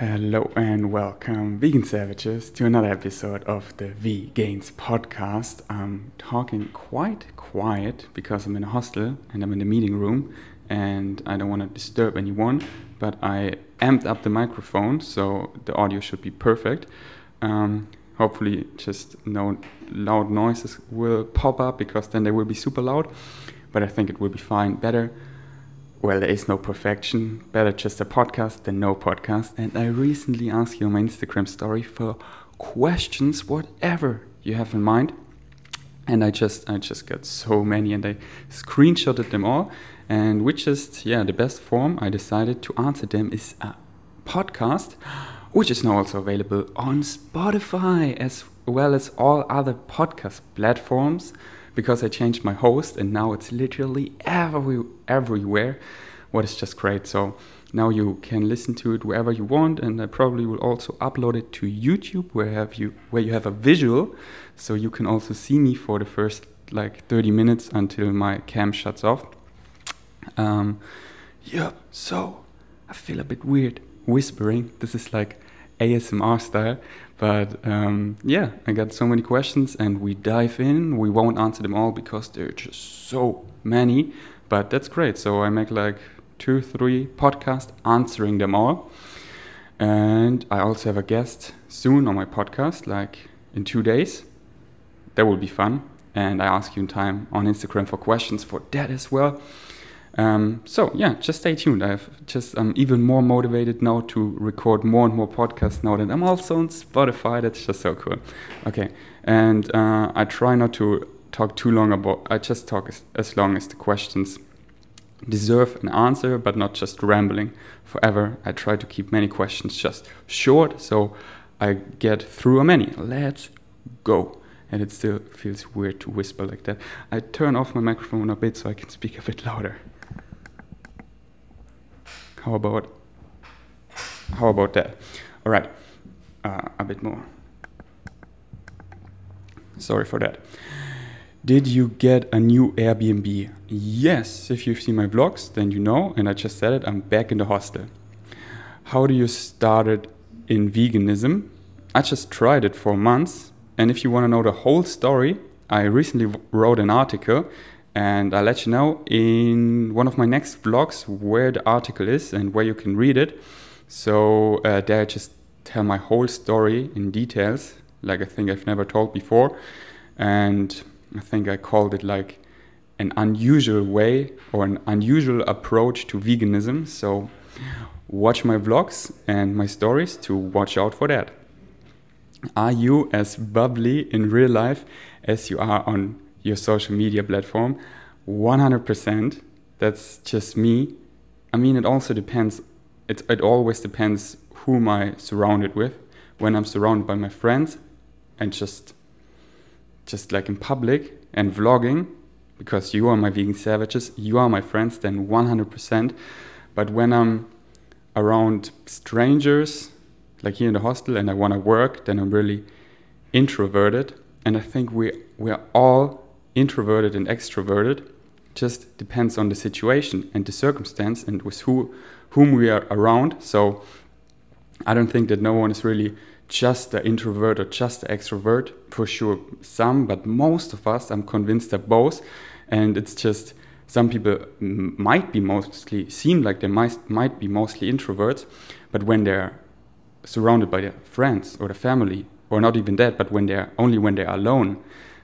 Hello and welcome, vegan savages, to another episode of the Vegains podcast. I'm talking quite quiet because I'm in a hostel and I'm in the meeting room and I don't want to disturb anyone, but I amped up the microphone so the audio should be perfect. Hopefully just no loud noises will pop up because then they will be super loud, but I think it will be fine. Better. Well, there is no perfection. Better just a podcast than no podcast. And I recently asked you on my Instagram story for questions, whatever you have in mind. And I just got so many and I screenshotted them all. And which is, the best form I decided to answer them is a podcast, which is now also available on Spotify as well as all other podcast platforms. Because I changed my host and now it's literally everywhere, what is just great. So now you can listen to it wherever you want, and I probably will also upload it to YouTube where you have a visual, so you can also see me for the first 30 minutes until my cam shuts off. So I feel a bit weird whispering. This is like ASMR style. But I got so many questions and we dive in. We won't answer them all because there are just so many, but that's great. So I make 2-3 podcasts answering them all. And I also have a guest soon on my podcast, in 2 days. That will be fun. And I ask you in time on Instagram for questions for that as well. Just stay tuned. I'm even more motivated now to record more and more podcasts now that I'm also on Spotify. That's just so cool. Okay, and I try not to talk too long I just talk as long as the questions deserve an answer, but not just rambling forever. I try to keep many questions just short, so I get through many. Let's go. And it still feels weird to whisper like that. I turn off my microphone a bit so I can speak a bit louder. How about that? All right, a bit more. Sorry for that. Did you get a new Airbnb? Yes, if you've seen my vlogs, then you know, and I just said it, I'm back in the hostel. How do you started in veganism? I just tried it for months, and if you want to know the whole story, I recently wrote an article, and I'll let you know in one of my next vlogs where the article is and where you can read it. So there I just tell my whole story in details, like I think I've never told before. And I think I called it an unusual way or an unusual approach to veganism. So watch my vlogs and my stories to watch out for that. Are you as bubbly in real life as you are on your social media platform? 100%. That's just me. I mean, it also depends. It always depends who am I surrounded with. When I'm surrounded by my friends and just in public and vlogging, because you are my vegan savages, you are my friends, then 100%. But when I'm around strangers, like here in the hostel, and I want to work, then I'm really introverted. And I think we're all introverted and extroverted. Just depends on the situation and the circumstance and with whom we are around. So I don't think that no one is really just the introvert or just the extrovert. For sure some, but most of us, I'm convinced, are both. And it's just some people seem like they might be mostly introverts, but when they're surrounded by their friends or the family, or not even that, but when they're alone,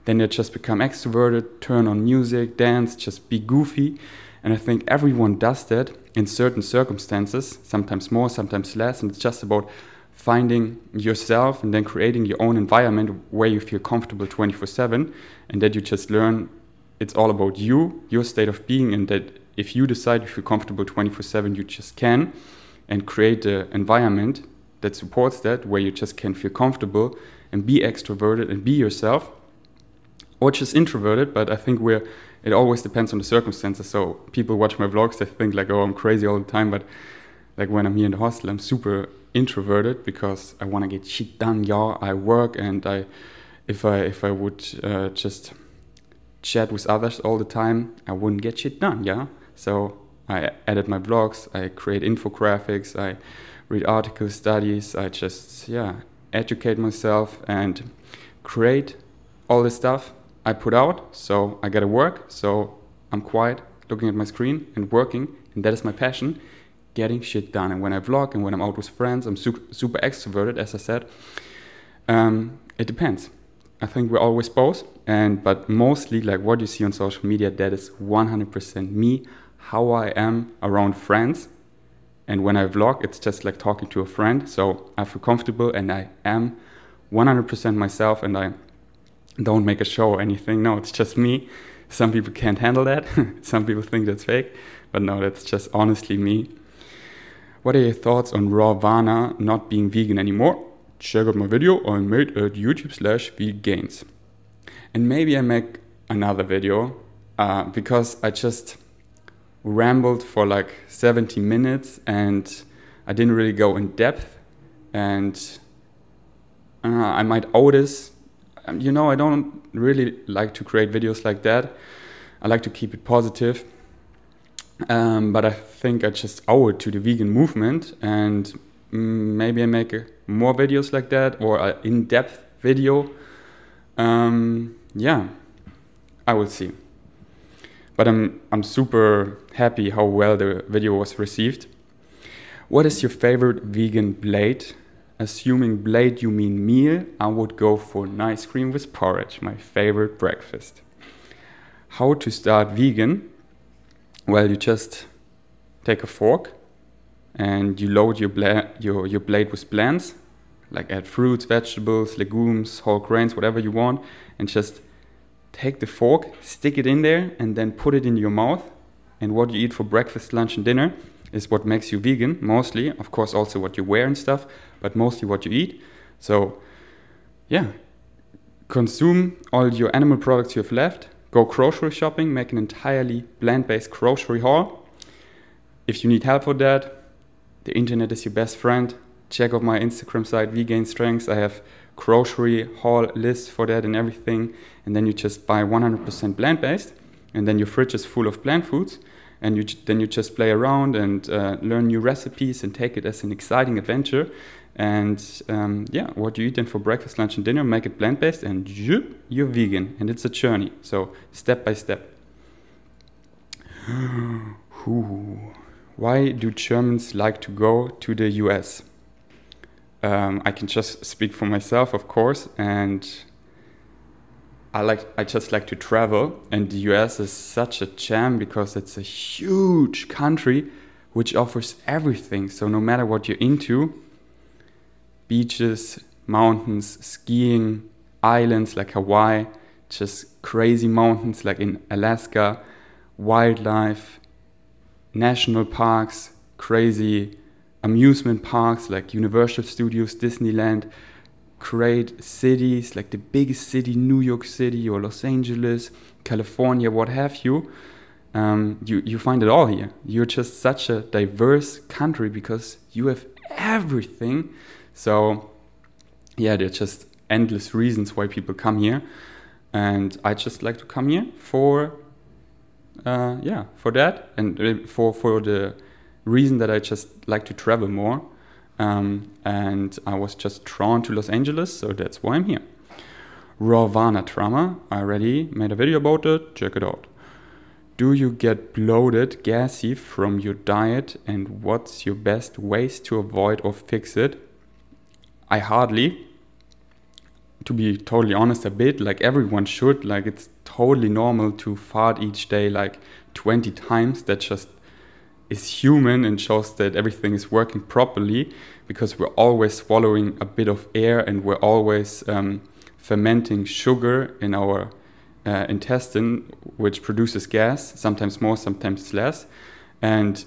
then they just become extroverted, turn on music, dance, just be goofy. And I think everyone does that in certain circumstances, sometimes more, sometimes less. And it's just about finding yourself and then creating your own environment where you feel comfortable 24/7, and that you just learn it's all about you, your state of being, and that if you decide you feel comfortable 24/7, you just can, and create an environment that supports that, where you just can feel comfortable and be extroverted and be yourself, or just introverted. But I think it always depends on the circumstances. So people watch my vlogs, they think oh, I'm crazy all the time, but when I'm here in the hostel, I'm super introverted because I want to get shit done. Yeah, I work, and if I would just chat with others all the time, I wouldn't get shit done. Yeah, so I edit my vlogs, I create infographics, I read articles, studies. I just, yeah, educate myself and create all the stuff I put out. So I gotta work, so I'm quiet, looking at my screen and working, and that is my passion, getting shit done. And when I vlog and when I'm out with friends, I'm super extroverted, as I said. It depends. I think we're always both, but mostly like what you see on social media, that is 100% me, how I am around friends. And when I vlog, it's just like talking to a friend, so I feel comfortable and I am 100% myself, and I don't make a show or anything. No, it's just me. Some people can't handle that. Some people think that's fake, but no, that's just honestly me. What are your thoughts on Rawvana not being vegan anymore? Check out my video I made at YouTube/Vegains. And maybe I make another video because I just rambled for like 70 minutes and I didn't really go in depth, and I might owe this. You know, I don't really like to create videos like that. I like to keep it positive. But I think I just owe it to the vegan movement, and maybe I make more videos like that, or an in-depth video. Yeah, I will see. But I'm super happy how well the video was received. What is your favorite vegan blade? Assuming blade you mean meal, I would go for an ice cream with porridge, my favorite breakfast. How to start vegan? Well, you just take a fork and you load your blade with blends, like add fruits, vegetables, legumes, whole grains, whatever you want, and just take the fork, stick it in there, and then put it in your mouth. And what you eat for breakfast, lunch, and dinner is what makes you vegan, mostly. Of course, also what you wear and stuff, but mostly what you eat. So, yeah, consume all your animal products you have left. Go grocery shopping, make an entirely plant-based grocery haul. If you need help for that, the internet is your best friend. Check out my Instagram site, Vegains Strengths. I have grocery haul lists for that and everything. And then you just buy 100% plant-based, and then your fridge is full of plant foods. And then you just play around and learn new recipes and take it as an exciting adventure. And yeah, what you eat then for breakfast, lunch, and dinner, make it plant-based, and you're vegan. And it's a journey, so step by step. Why do Germans like to go to the US? I can just speak for myself, of course, and I just like to travel, and the US is such a jam because it's a huge country which offers everything. So no matter what you're into, beaches, mountains, skiing, islands like Hawaii, just crazy mountains like in Alaska, wildlife, national parks, crazy amusement parks like Universal Studios, Disneyland, great cities like the biggest city, New York City or Los Angeles, California, what have you. You find it all here. You're just such a diverse country because you have everything. So yeah, there are just endless reasons why people come here, and I just like to come here for that, and for the reason that I just like to travel more. And I was just drawn to Los Angeles, so that's why I'm here. Rawvana trauma, I already made a video about it, check it out. Do you get bloated, gassy from your diet, and what's your best ways to avoid or fix it? I hardly, to be totally honest, a bit, like everyone should, like it's totally normal to fart each day like 20 times, that just is human and shows that everything is working properly, because we're always swallowing a bit of air and we're always fermenting sugar in our intestine, which produces gas, sometimes more, sometimes less. And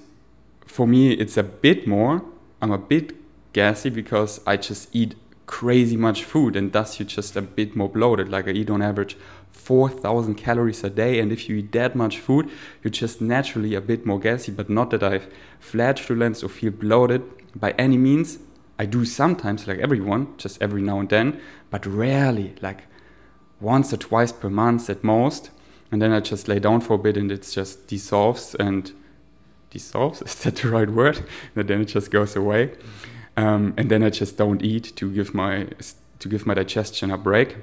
for me, it's a bit more. I'm a bit gassy because I just eat crazy much food, and thus you're just a bit more bloated. Like I eat on average 4,000 calories a day, and if you eat that much food, you're just naturally a bit more gassy. But not that I have flatulence or feel bloated by any means. I do sometimes, like everyone, just every now and then, but rarely, like once or twice per month at most. And then I just lay down for a bit and it just dissolves, is that the right word? And then it just goes away. And then I just don't eat to give my digestion a break.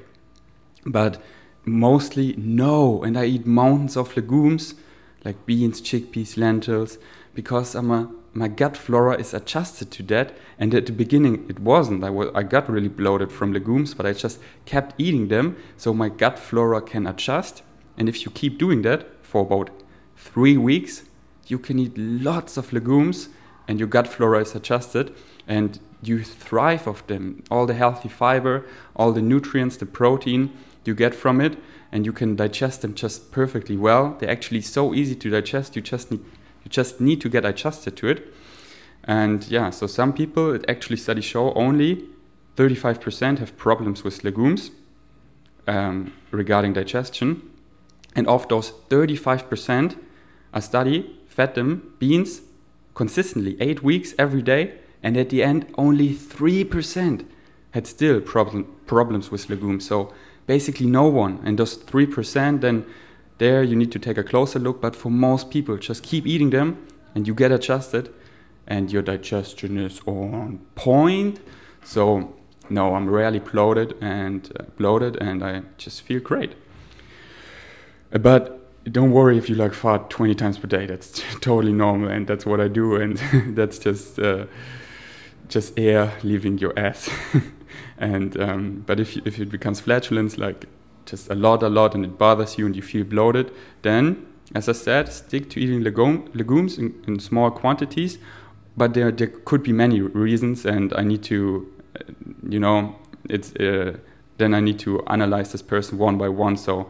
But mostly no, and I eat mountains of legumes like beans, chickpeas, lentils, because my gut flora is adjusted to that. And at the beginning it wasn't. I got really bloated from legumes, but I just kept eating them so my gut flora can adjust. And if you keep doing that for about 3 weeks, you can eat lots of legumes and your gut flora is adjusted and you thrive off them. All the healthy fiber, all the nutrients, the protein you get from it, and you can digest them just perfectly well. They're actually so easy to digest. You just need to get adjusted to it. And yeah, so some people, it actually studies show only 35% have problems with legumes regarding digestion. And of those 35%, a study fed them beans consistently 8 weeks every day, and at the end only 3% had still problems with legumes. So basically no one. And those 3%, then there you need to take a closer look. But for most people, just keep eating them and you get adjusted and your digestion is on point. So no, I'm rarely bloated and I just feel great. But don't worry if you like fart 20 times per day. That's totally normal, and that's what I do, and that's just air leaving your ass. And but if it becomes flatulence, like just a lot, and it bothers you and you feel bloated, then, as I said, stick to eating legumes in small quantities. But there could be many reasons, and I need to, then I need to analyze this person one by one. So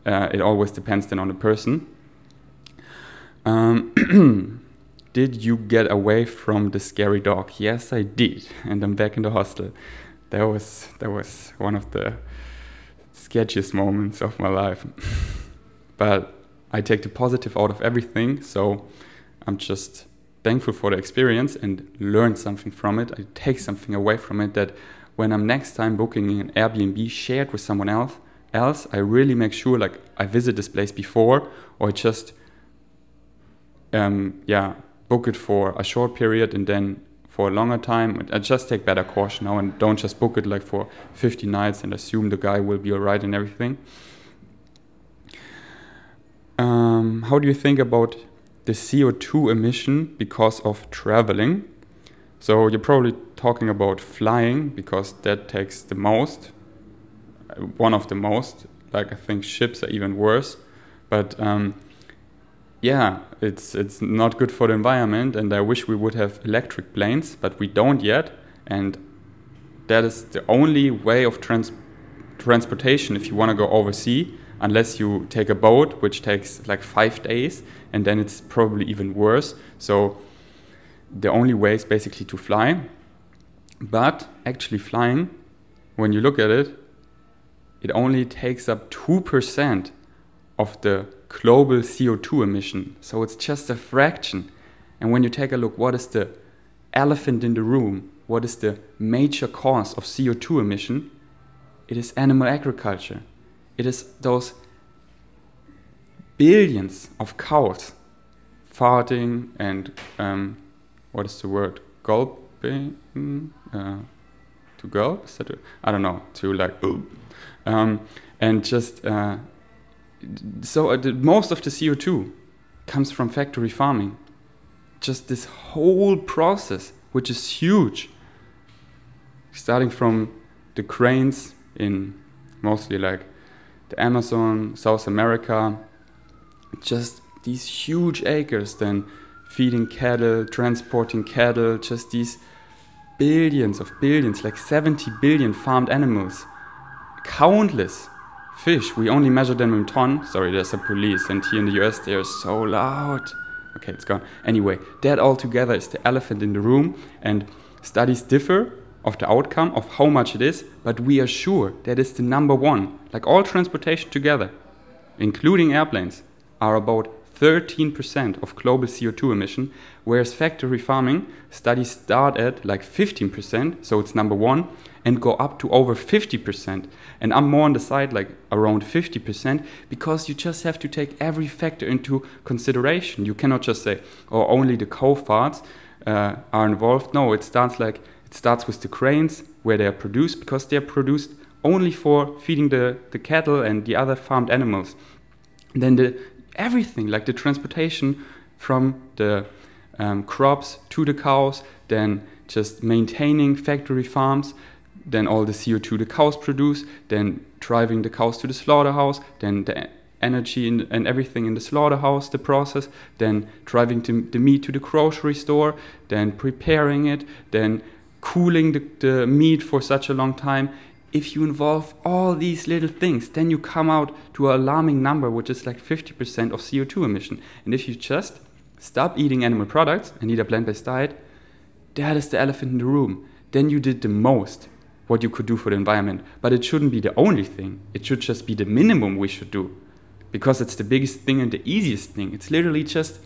it always depends then on the person. Did you get away from the scary dog? Yes, I did, and I'm back in the hostel. That was one of the sketchiest moments of my life. But I take the positive out of everything, so I'm just thankful for the experience and learn something from it. I take something away from it, that when I'm next time booking an Airbnb shared with someone else, I really make sure like I visit this place before, or just book it for a short period and then for a longer time. I just take better caution now and don't just book it like for 50 nights and assume the guy will be alright and everything. How do you think about the CO2 emission because of traveling? So you're probably talking about flying, because that takes the most, one of the most. Like I think ships are even worse. But it's not good for the environment, and I wish we would have electric planes, but we don't yet. And that is the only way of transportation if you want to go overseas, unless you take a boat, which takes like 5 days, and then it's probably even worse. So the only way is basically to fly. But actually flying, when you look at it, it only takes up 2% of the global CO2 emission. So it's just a fraction. And when you take a look, what is the elephant in the room? What is the major cause of CO2 emission? It is animal agriculture. It is those billions of cows farting and, what is the word? Gulping? To gulp? Is that I don't know. To like, and just, most of the CO2 comes from factory farming. Just this whole process, which is huge. Starting from the cranes in mostly like the Amazon, South America, just these huge acres, then feeding cattle, transporting cattle, just these billions of billions, like 70 billion farmed animals, countless fish. We only measure them in ton. Sorry, there's a police, and here in the US they are so loud. Okay, it's gone. Anyway, that all together is the elephant in the room, and studies differ of the outcome of how much it is, but we are sure that is the number one. Like all transportation together, including airplanes, are about 13% of global CO2 emission, whereas factory farming studies start at like 15%, so it's number one, and go up to over 50%. And I'm more on the side like around 50%, because you just have to take every factor into consideration. You cannot just say, oh, only the cow farts are involved. No, it starts with the cranes where they are produced, because they are produced only for feeding the cattle and the other farmed animals. Then everything, like the transportation from the crops to the cows, then just maintaining factory farms, then all the CO2 the cows produce, then driving the cows to the slaughterhouse, then the energy and everything in the slaughterhouse, the process, then driving the meat to the grocery store, then preparing it, then cooling the meat for such a long time. If you involve all these little things, then you come out to an alarming number, which is like 50% of CO2 emission. And if you just stop eating animal products and eat a plant-based diet, that is the elephant in the room. Then you did the most what you could do for the environment. But it shouldn't be the only thing. It should just be the minimum we should do, because it's the biggest thing and the easiest thing. It's literally just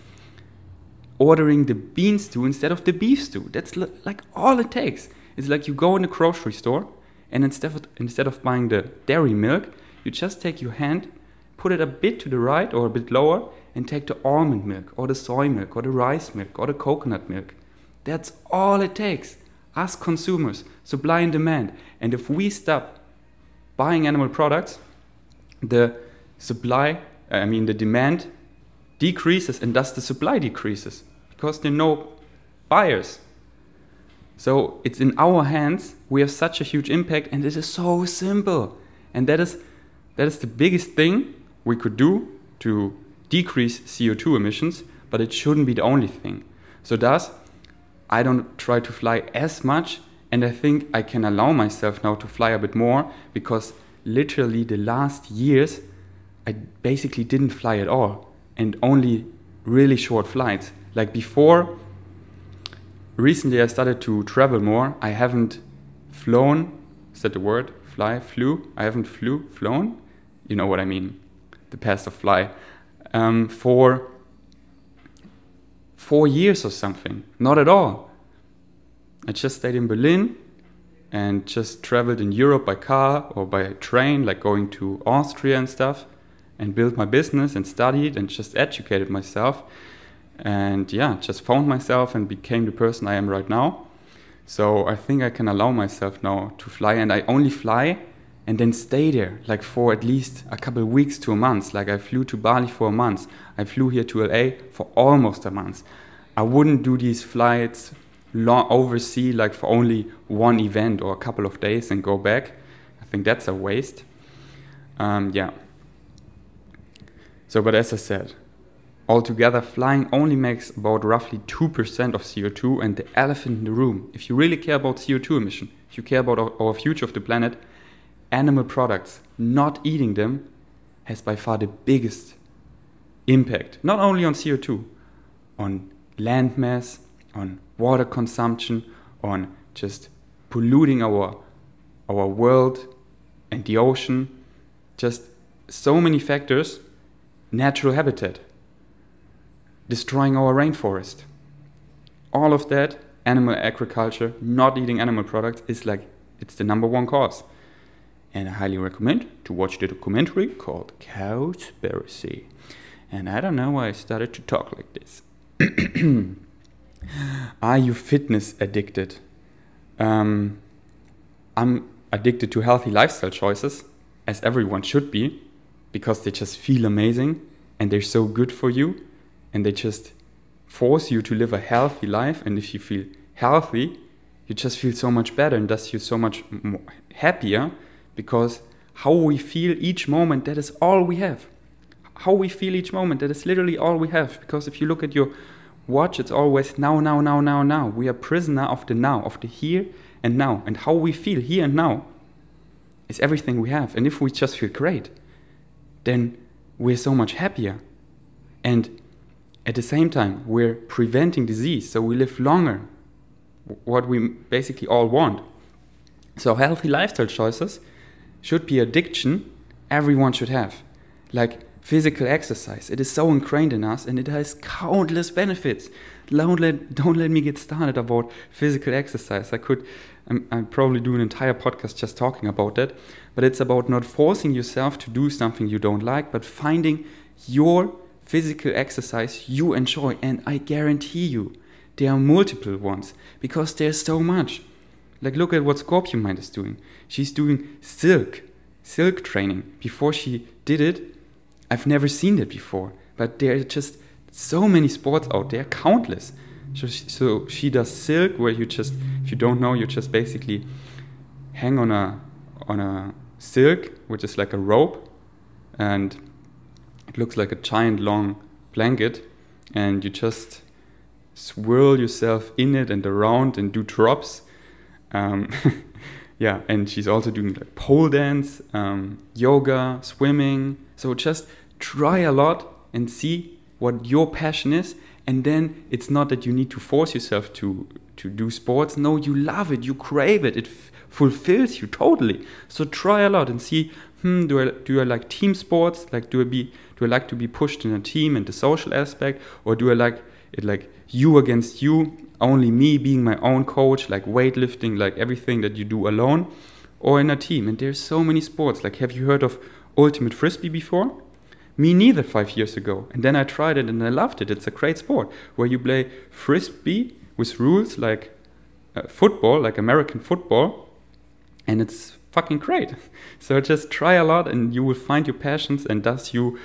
ordering the bean stew instead of the beef stew. That's like all it takes. It's like you go in the grocery store, and instead of buying the dairy milk, you just take your hand, put it a bit to the right or a bit lower, and take the almond milk or the soy milk or the rice milk or the coconut milk. That's all it takes. Us consumers, supply and demand. And if we stop buying animal products, the demand decreases, and thus the supply decreases, because there are no buyers. So it's in our hands. We have such a huge impact, and it is so simple. And that is the biggest thing we could do to decrease CO2 emissions, but it shouldn't be the only thing. So thus, I don't try to fly as much, and I think I can allow myself now to fly a bit more, because literally the last years I basically didn't fly at all, and only really short flights. Like before, recently I started to travel more. I haven't flown, is that the word? Flew? I haven't flown? You know what I mean, the past of fly. For 4 years or something. Not at all. I just stayed in Berlin and just traveled in Europe by car or by train, like going to Austria and stuff, and built my business and studied and just educated myself. And yeah, just found myself and became the person I am right now. So I think I can allow myself now to fly, and I only fly and then stay there, like for at least a couple of weeks to a month. Like I flew to Bali for a month. I flew here to LA for almost a month. I wouldn't do these flights overseas, like for only one event or a couple of days and go back. I think that's a waste. Yeah. So, but as I said, altogether, flying only makes about roughly 2% of CO2, and the elephant in the room, if you really care about CO2 emission, if you care about our future of the planet, animal products, not eating them, has by far the biggest impact, not only on CO2, on land mass, on water consumption, on just polluting our world and the ocean, just so many factors, natural habitat, destroying our rainforest. All of that, animal agriculture, not eating animal products, is like, it's the number one cause. And I highly recommend to watch the documentary called Cowspiracy. And I don't know why I started to talk like this. Are you fitness addicted? I'm addicted to healthy lifestyle choices, as everyone should be, because they just feel amazing and they're so good for you, and they just force you to live a healthy life. And if you feel healthy, you just feel so much better, and thus you're so much more happier, because how we feel each moment, that is all we have. How we feel each moment, that is literally all we have. Because if you look at your watch, it's always now, now, now, now, now. We are prisoner of the now, of the here and now. And how we feel here and now is everything we have. And if we just feel great, then we're so much happier. And at the same time, we're preventing disease, so we live longer. What we basically all want. So healthy lifestyle choices should be addiction everyone should have. Like physical exercise. It is so ingrained in us, and it has countless benefits. Don't let me get started about physical exercise. I'd probably do an entire podcast just talking about that. But it's about not forcing yourself to do something you don't like, but finding your physical exercise you enjoy. And I guarantee you, There are multiple ones because there's so much. Like look at what Scorpion Mind is doing. She's doing silk training. Before she did it, I've never seen it before. But there are just so many sports out there, countless. So she does silk, where you just, if you don't know, you just basically hang on a silk, which is like a rope, and it looks like a giant long blanket, and you just swirl yourself in it and around and do drops. Yeah, and she's also doing like pole dance, yoga, swimming. So just try a lot and see what your passion is. And then it's not that you need to force yourself to do sports. No, you love it, you crave it, it fulfills you totally. So try a lot and see, do I like team sports? Like do I like to be pushed in a team and the social aspect? Or do I like it like you against you, only me being my own coach, like weightlifting, like everything that you do alone, or in a team? And there's so many sports. Like, have you heard of Ultimate Frisbee before? Me neither 5 years ago. And then I tried it and I loved it. It's a great sport where you play Frisbee with rules like football, like American football. And it's fucking great. So just try a lot and you will find your passions, and thus you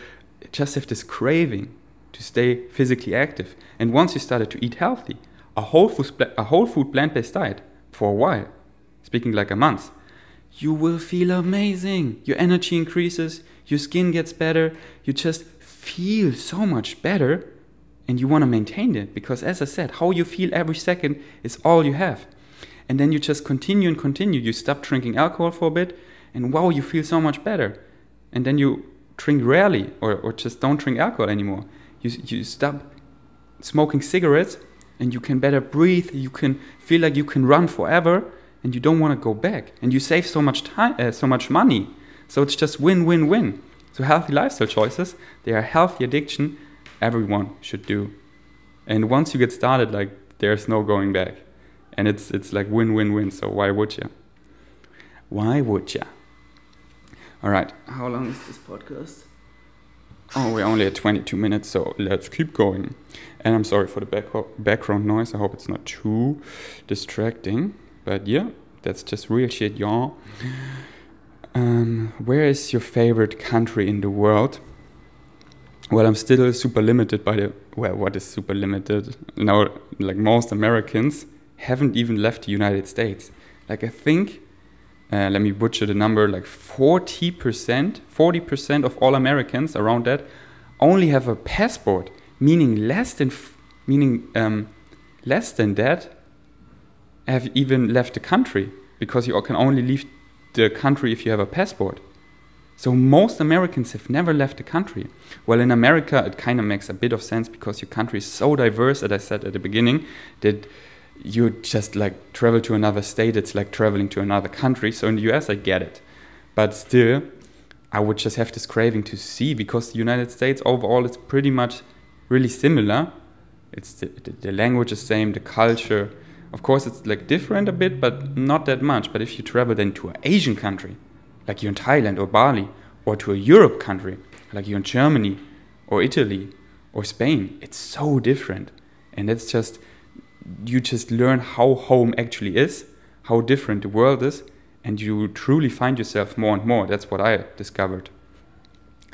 just have this craving to stay physically active. And once you started to eat healthy, a whole food plant-based diet for a while, speaking like a month, you will feel amazing. Your energy increases, your skin gets better, you just feel so much better, and you want to maintain it because, as I said, how you feel every second is all you have. And then you just continue and continue. You stop drinking alcohol for a bit, and wow, you feel so much better. And then you drink rarely or just don't drink alcohol anymore. You stop smoking cigarettes, and you can better breathe. You can feel like you can run forever, and you don't want to go back. And you save so much time, so much money. So it's just win, win, win. So healthy lifestyle choices, they are a healthy addiction everyone should do. And once you get started, like there's no going back. And it's like win, win, win. So why would you? Why would you? All right. How long is this podcast? Oh, we're only at 22 minutes, so let's keep going. And I'm sorry for the background noise. I hope it's not too distracting. But yeah, that's just real shit, y'all. Where is your favorite country in the world? Well, I'm still super limited by the... Well, what is super limited? Now, like most Americans haven't even left the United States. Like I think, let me butcher the number, like 40% of all Americans around that only have a passport, meaning less than that have even left the country, because you can only leave the country if you have a passport. So most Americans have never left the country. Well, in America, it kind of makes a bit of sense because your country is so diverse, as I said at the beginning, that you just like travel to another state, it's like traveling to another country. So in the US, I get it. But still, I would just have this craving to see, because the United States overall is pretty much really similar. It's the language is the same, the culture. Of course, it's like different a bit, but not that much. But if you travel then to an Asian country, like you're in Thailand or Bali, or to a Europe country, like you're in Germany or Italy or Spain, it's so different. And it's just, you just learn how home actually is, how different the world is, and you truly find yourself more and more. That's what I discovered.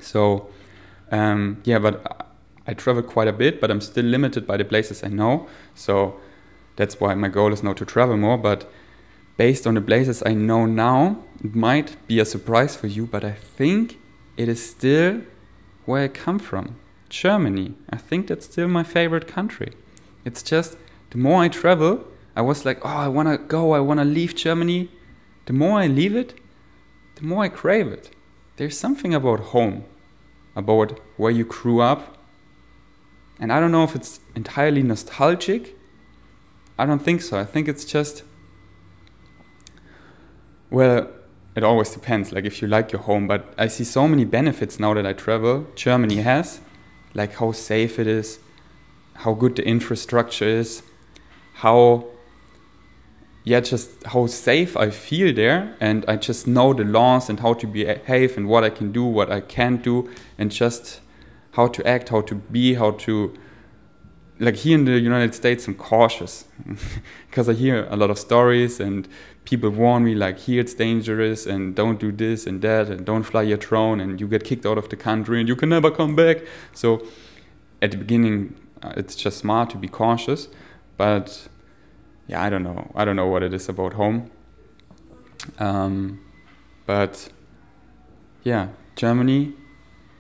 So, yeah, but I travel quite a bit, but I'm still limited by the places I know. So that's why my goal is now to travel more. But based on the places I know now, it might be a surprise for you, but I think it is still where I come from, Germany. I think that's still my favorite country. It's just, the more I travel, I was like, oh, I want to go, I want to leave Germany. The more I leave it, the more I crave it. There's something about home, about where you grew up. And I don't know if it's entirely nostalgic. I don't think so. I think it's just, well, it always depends, like if you like your home. But I see so many benefits now that I travel. Germany has, like how safe it is, how good the infrastructure is, just how safe I feel there, and I just know the laws and how to behave and what I can do, what I can't do, and just how to act, how to be, how to like here in the United States, I'm cautious because I hear a lot of stories and people warn me like, here it's dangerous and don't do this and that and don't fly your drone and you get kicked out of the country and you can never come back. So at the beginning, it's just smart to be cautious, but yeah, I don't know what it is about home. But yeah, Germany,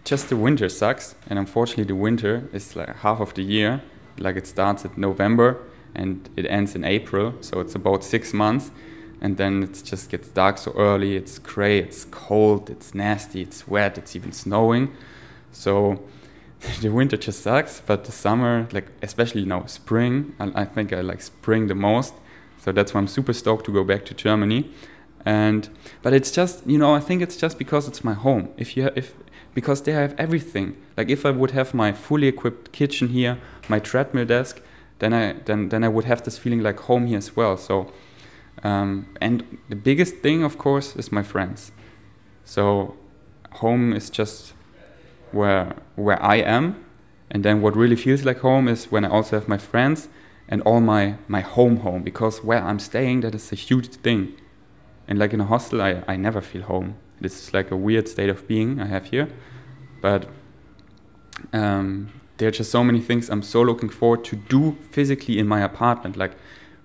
just the winter sucks, and unfortunately the winter is like half of the year. Like it starts at November and it ends in April, so it's about 6 months, and then it just gets dark so early. It's gray, it's cold, it's nasty, it's wet, it's even snowing. So the winter just sucks, but the summer, like especially now spring, I think I like spring the most. So that's why I'm super stoked to go back to Germany. But it's just, I think it's just because it's my home. Because they have everything. Like if I would have my fully equipped kitchen here, my treadmill desk, then I would have this feeling like home here as well. So, and the biggest thing, of course, is my friends. So home is just where I am, and then what really feels like home is when I also have my friends and all my home, because where I'm staying, that is a huge thing. And like in a hostel, I never feel home. This is like a weird state of being I have here. But there are just so many things I'm so looking forward to do physically in my apartment, like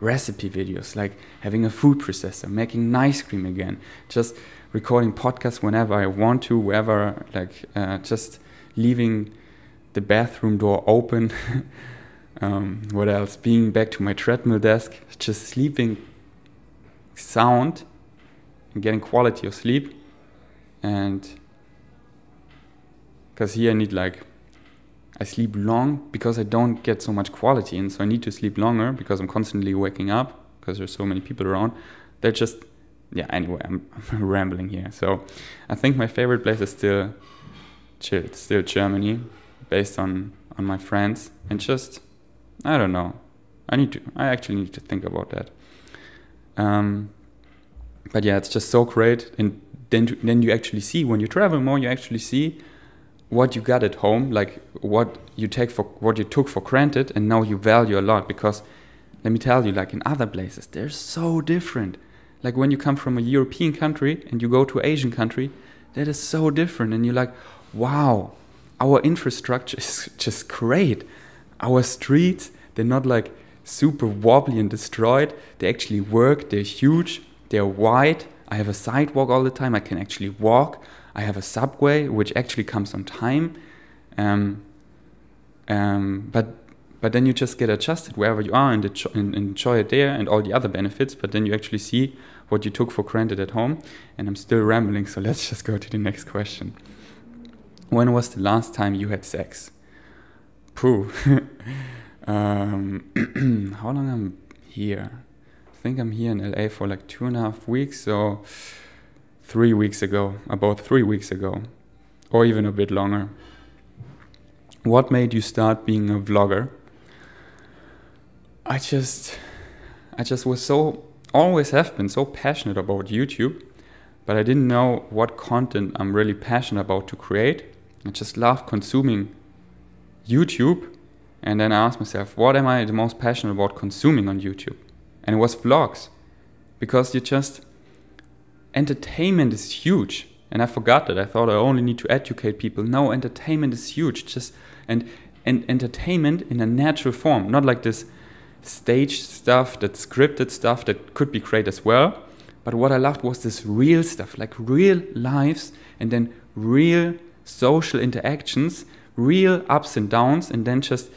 recipe videos, like having a food processor, making ice cream again, just recording podcasts whenever I want to, wherever, like just leaving the bathroom door open. What else? Being back to my treadmill desk, just sleeping sound and getting quality of sleep. And because here I sleep long because I don't get so much quality in, so I need to sleep longer because I'm constantly waking up because there's so many people around. They're just, anyway, I'm rambling here. So I think my favorite place is still Germany, based on my friends, and just, I don't know, I actually need to think about that. But yeah, it's just so great. And then you actually see, when you travel more, you actually see what you got at home, like what you took for granted, and now you value a lot. Because let me tell you, like in other places, they're so different. Like when you come from a European country and you go to an Asian country, that is so different. And you're like, wow, our infrastructure is just great. Our streets, they're not like super wobbly and destroyed. They actually work, they're huge, they're wide. I have a sidewalk all the time. I can actually walk. I have a subway, which actually comes on time. But then you just get adjusted wherever you are and enjoy it there and all the other benefits. But then you actually see what you took for granted at home. And I'm still rambling, so let's just go to the next question. When was the last time you had sex? Pooh. How long I'm here? I think I'm here in LA for like 2.5 weeks, so 3 weeks ago, about 3 weeks ago, or even a bit longer. What made you start being a vlogger? I just was always have been so passionate about YouTube, but I didn't know what content I'm really passionate about to create. I just love consuming YouTube, and then I asked myself, what am I the most passionate about consuming on YouTube? And it was vlogs, because entertainment is huge. And I forgot that. I thought I only need to educate people. No, entertainment is huge. And entertainment in a natural form, not like this stage stuff, that scripted stuff that could be great as well. But what I loved was this real stuff, like real lives, and then real social interactions, real ups and downs, and then just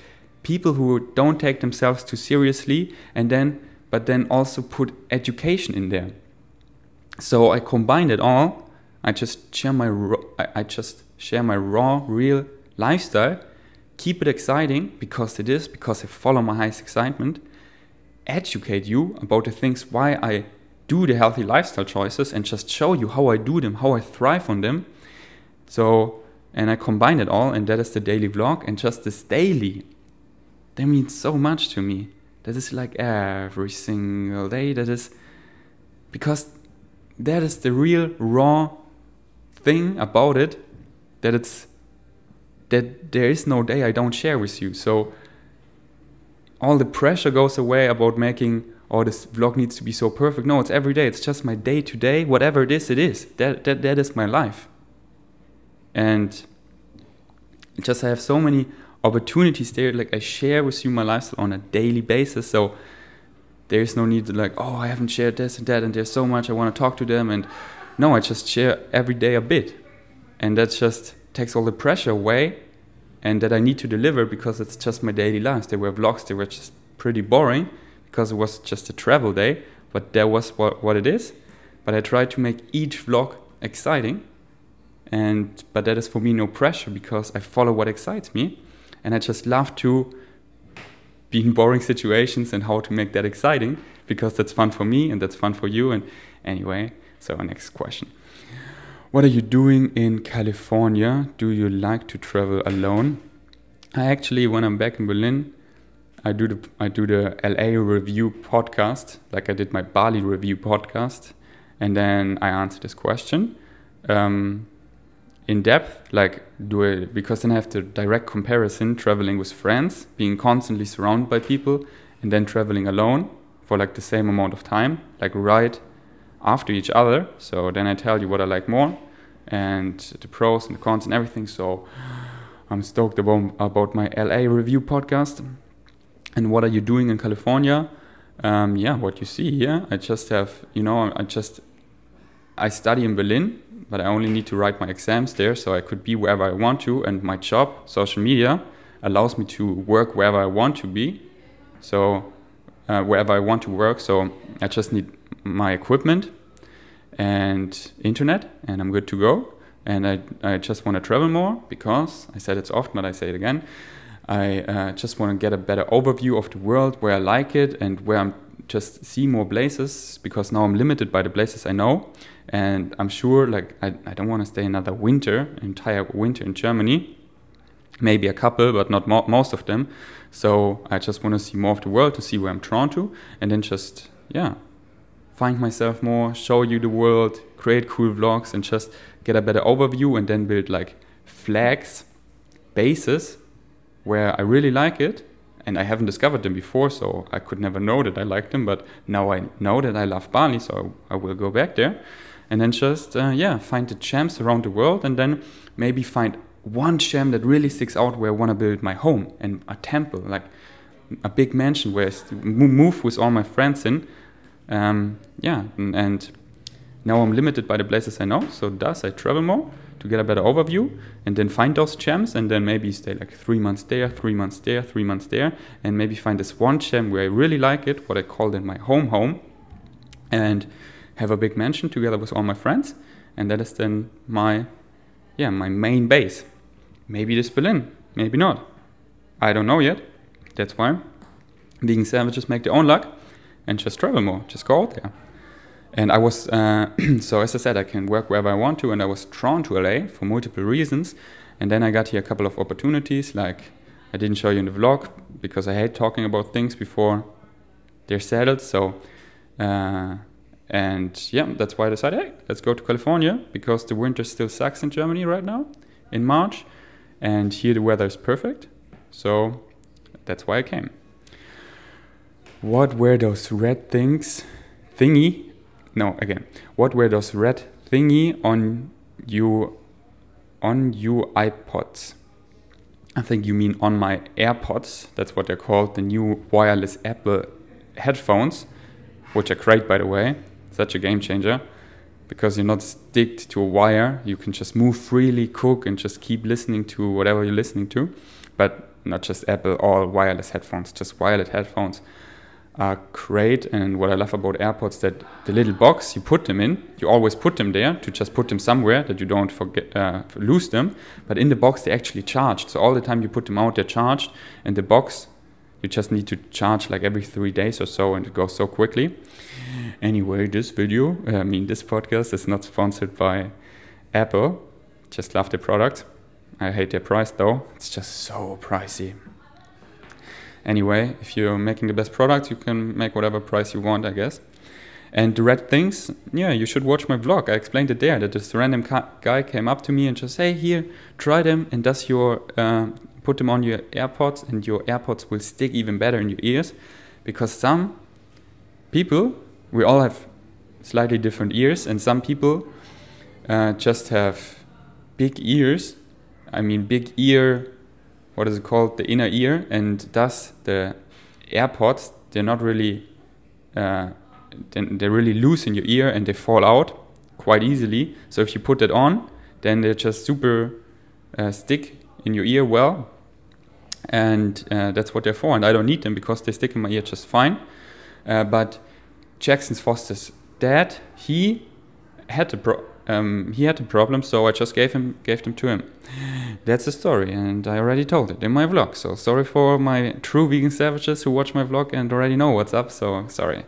people who don't take themselves too seriously, but then also put education in there. So I combined it all. I just share my raw, real lifestyle, keep it exciting because I follow my highest excitement, educate you about the things why I do the healthy lifestyle choices, and just show you how I do them, how I thrive on them. So, and I combine it all, and that is the daily vlog. And just this daily, that means so much to me. That is like every single day. That is because that is the real raw thing about it. That there is no day I don't share with you. So all the pressure goes away about making, oh, this vlog needs to be so perfect. No, it's every day. It's just my day to day. Whatever it is, it is. That is my life. And just I have so many opportunities there. Like I share with you my lifestyle on a daily basis. So there's no need to like, oh, I haven't shared this and that, and there's so much I want to talk to them. And no, I just share every day a bit. And that just takes all the pressure away, and that I need to deliver because it's just my daily life. There were vlogs, they were just pretty boring because it was just a travel day, but that was what it is. But I try to make each vlog exciting, but that is for me no pressure because I follow what excites me, and I just love to be in boring situations and how to make that exciting because that's fun for me and that's fun for you. And anyway, so next question. What are you doing in California? Do you like to travel alone? I actually, when I'm back in Berlin, I do the LA review podcast, like I did my Bali review podcast, and then I answer this question in depth, like because then I have the direct comparison, traveling with friends, being constantly surrounded by people, and then traveling alone for like the same amount of time, like right after each other. So then I tell you what I like more and the pros and the cons and everything. So I'm stoked about my LA review podcast. And what are you doing in California? What you see here, I just have, I study in Berlin, but I only need to write my exams there, so I could be wherever I want to, and my job, social media, allows me to work wherever I want to be, so wherever I want to work. So I just need my equipment and internet, and I'm good to go. And I just want to travel more because, I said it's often, but I say it again, I just want to get a better overview of the world, where I like it and where I'm just see more places, because now I'm limited by the places I know. And I'm sure, like, I don't want to stay another entire winter in Germany. Maybe a couple, but not most of them. So I just want to see more of the world, to see where I'm drawn to, and then just, find myself more, show you the world, create cool vlogs, and just get a better overview, and then build like flags, bases, where I really like it. And I haven't discovered them before, so I could never know that I like them. But now I know that I love Bali, so I will go back there. And then just, find the gems around the world, and then maybe find one gem that really sticks out where I want to build my home and a temple, like a big mansion where I move with all my friends in. And now I'm limited by the places I know, so thus I travel more to get a better overview, and then find those gems, and then maybe stay like 3 months there, 3 months there, 3 months there, and maybe find this one gem where I really like it, what I call then my home, and have a big mansion together with all my friends. And that is then my main base. Maybe this Berlin, maybe not. I don't know yet. That's why vegan savages make their own luck and just travel more, just go out there. And I was, so as I said, I can work wherever I want to, and I was drawn to LA for multiple reasons. And then I got here a couple of opportunities, like I didn't show you in the vlog because I hate talking about things before they're settled. So, that's why I decided, hey, let's go to California, because the winter still sucks in Germany right now in March. And here the weather is perfect. So that's why I came. What were those red what were those red thingy on you iPods? I think you mean on my AirPods. That's what they're called, the new wireless Apple headphones, which are great, by the way. Such a game changer, because you're not sticked to a wire. You can just move freely, cook, and just keep listening to whatever you're listening to. But not just Apple, all wireless headphones, just wireless headphones are great. And what I love about AirPods, that the little box you put them in, you always put them there to just put them somewhere that you don't lose them. But in the box they actually charged, so all the time you put them out, they're charged. And the box, you just need to charge like every 3 days or so, and it goes so quickly. Anyway, this podcast is not sponsored by Apple. Just love the product. I hate their price though, it's just so pricey. Anyway, if you're making the best product, you can make whatever price you want, I guess. And the red things, you should watch my vlog. I explained it there, that this random guy came up to me and just, hey, here, try them, and does your put them on your AirPods, and your AirPods will stick even better in your ears, because some people, we all have slightly different ears, and some people just have big ears. I mean, big ear, what is it called? The inner ear, and thus the AirPods, they're not really, they're really loose in your ear and they fall out quite easily. So if you put that on, then they're just super stick in your ear well, and that's what they're for. And I don't need them because they stick in my ear just fine. But Jackson Foster's dad, he had a problem, so I just gave them to him. That's the story, and I already told it in my vlog. So sorry for my true vegan savages who watch my vlog and already know what's up. So sorry.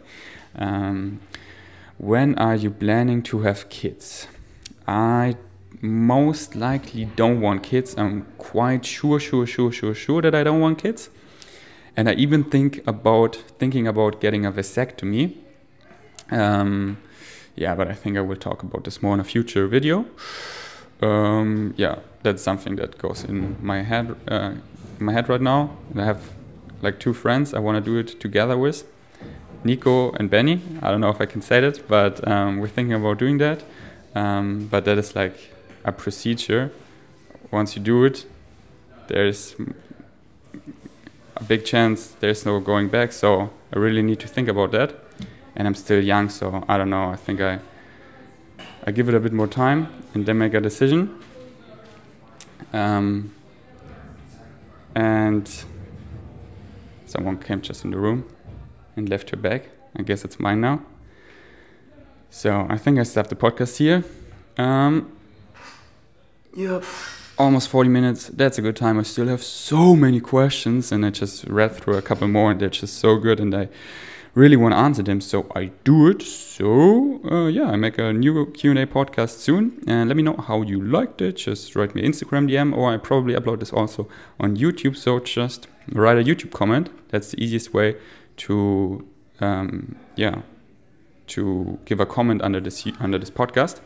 When are you planning to have kids? I most likely don't want kids. I'm quite sure that I don't want kids. And I even thinking about getting a vasectomy. Yeah, but I think I will talk about this more in a future video. Yeah, that's something that goes in my head right now. I have like 2 friends I want to do it together with, Nico and Benny. I don't know if I can say that, but we're thinking about doing that. But that is like a procedure. Once you do it, there's a big chance there's no going back. So I really need to think about that. And I'm still young, so I don't know. I think I give it a bit more time and then make a decision. And someone came just in the room and left her bag. I guess it's mine now. So I think I stop the podcast here. Yep. Almost 40 minutes. That's a good time. I still have so many questions, and I just read through a couple more, and they're just so good, and I really want to answer them, so I do it. So yeah, I make a new Q&A podcast soon, and let me know how you liked it. Just write me Instagram DM, or I probably upload this also on YouTube, so just write a YouTube comment. That's the easiest way to to give a comment under this podcast.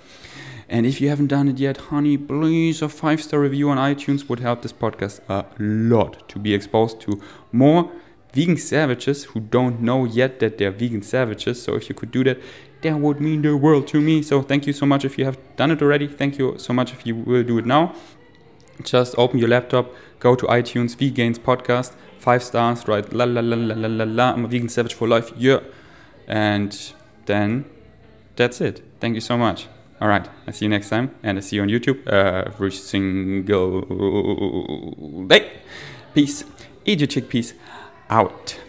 And if you haven't done it yet, honey, please, a 5-star review on iTunes would help this podcast a lot to be exposed to more vegan savages who don't know yet that they're vegan savages. So if you could do that, that would mean the world to me. So thank you so much if you have done it already. Thank you so much if you will do it now. Just open your laptop, go to iTunes, Vegains podcast, 5 stars, write la la la la la la la, I'm a vegan savage for life, yeah. And then that's it. Thank you so much. All right, I see you next time, and I see you on YouTube every single day. Peace. Eat your chickpeas. Out.